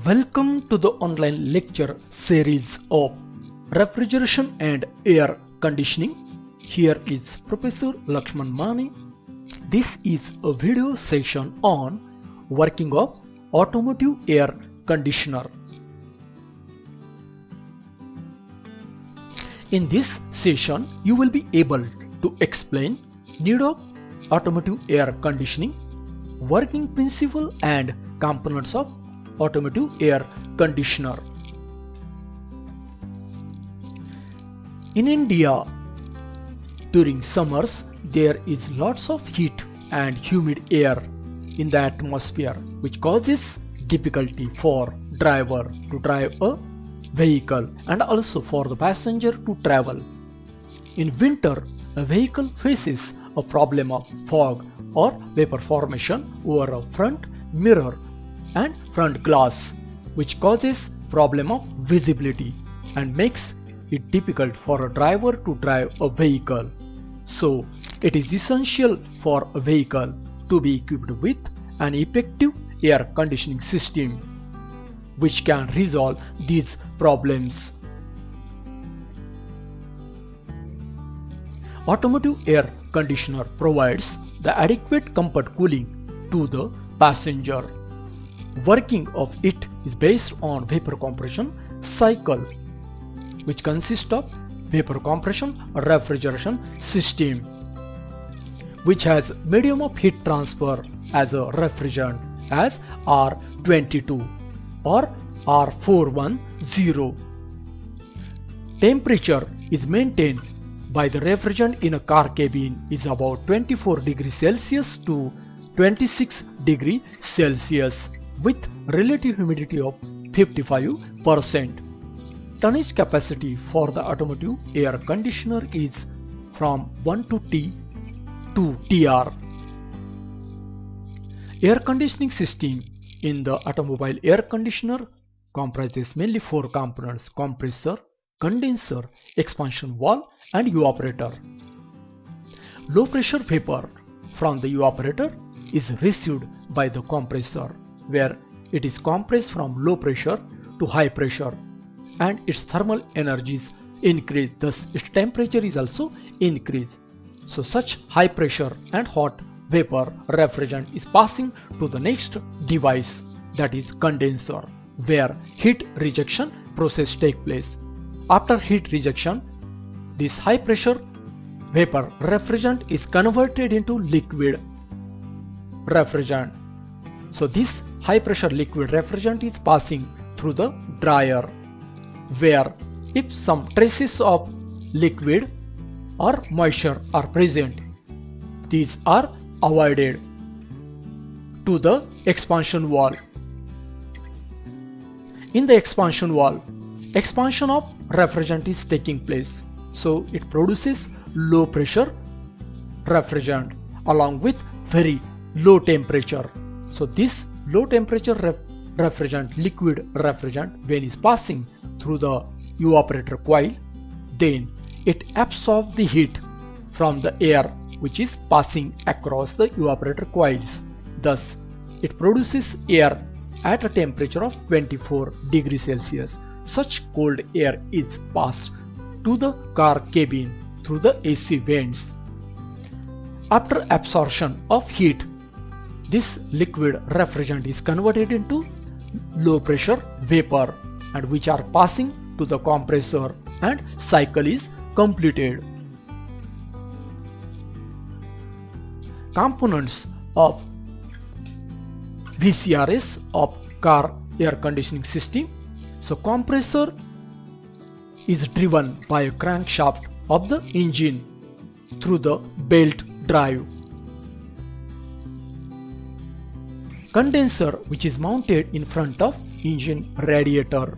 Welcome to the online lecture series of refrigeration and air conditioning. Here is Professor Lakshman Mani. This is a video session on working of automotive air conditioner. In this session, you will be able to explain need of automotive air conditioning, working principle and components of automotive air conditioner. In India, during summers, there is lots of heat and humid air in the atmosphere, which causes difficulty for driver to drive a vehicle and also for the passenger to travel. In winter, a vehicle faces a problem of fog or vapor formation over a front mirror and front glass, which causes problem of visibility and makes it difficult for a driver to drive a vehicle. So it is essential for a vehicle to be equipped with an effective air conditioning system which can resolve these problems. Automotive air conditioner provides the adequate comfort cooling to the passenger. Working of it is based on vapor compression cycle, which consists of vapor compression refrigeration system, which has medium of heat transfer as a refrigerant as R22 or R410. Temperature is maintained by the refrigerant in a car cabin is about 24 degrees Celsius to 26 degrees Celsius with relative humidity of 55%. Tonnage capacity for the automotive air conditioner is from 1 to T to TR. Air conditioning system in the automobile air conditioner comprises mainly four components: compressor, condenser, expansion valve and evaporator. Low pressure vapor from the evaporator is received by the compressor, where it is compressed from low pressure to high pressure and its thermal energies increase, thus its temperature is also increased. So such high pressure and hot vapor refrigerant is passing to the next device, that is condenser, where heat rejection process takes place. After heat rejection, this high pressure vapor refrigerant is converted into liquid refrigerant. So this high pressure liquid refrigerant is passing through the dryer, where if some traces of liquid or moisture are present, these are avoided to the expansion valve. In the expansion valve, expansion of refrigerant is taking place, so it produces low pressure refrigerant along with very low temperature. So this low temperature refrigerant, liquid refrigerant, when is passing through the evaporator coil, then it absorbs the heat from the air which is passing across the evaporator coils. Thus it produces air at a temperature of 24 degrees Celsius. Such cold air is passed to the car cabin through the AC vents. After absorption of heat, this liquid refrigerant is converted into low pressure vapor, and which are passing to the compressor, and cycle is completed. Components of VCRS of car air conditioning system. So compressor is driven by a crankshaft of the engine through the belt drive. Condenser, which is mounted in front of engine radiator,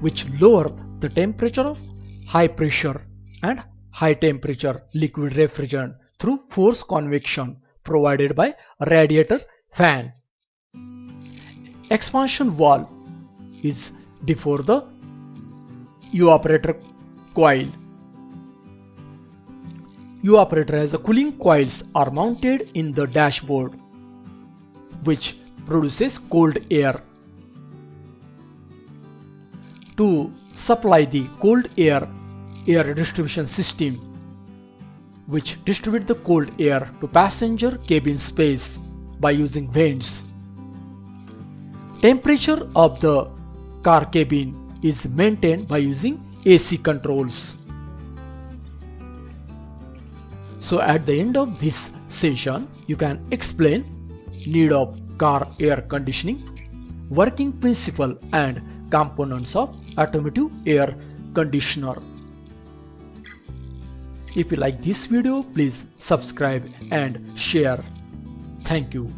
which lower the temperature of high pressure and high temperature liquid refrigerant through force convection provided by radiator fan. Expansion valve is before the evaporator coil. Evaporator has a cooling coils are mounted in the dashboard, which produces cold air. to supply the cold air distribution system, which distribute the cold air to passenger cabin space by using vents. Temperature of the car cabin is maintained by using AC controls. So at the end of this session, you can explain need of car air conditioning, working principle and components of automotive air conditioner. If you like this video, please subscribe and share. Thank you.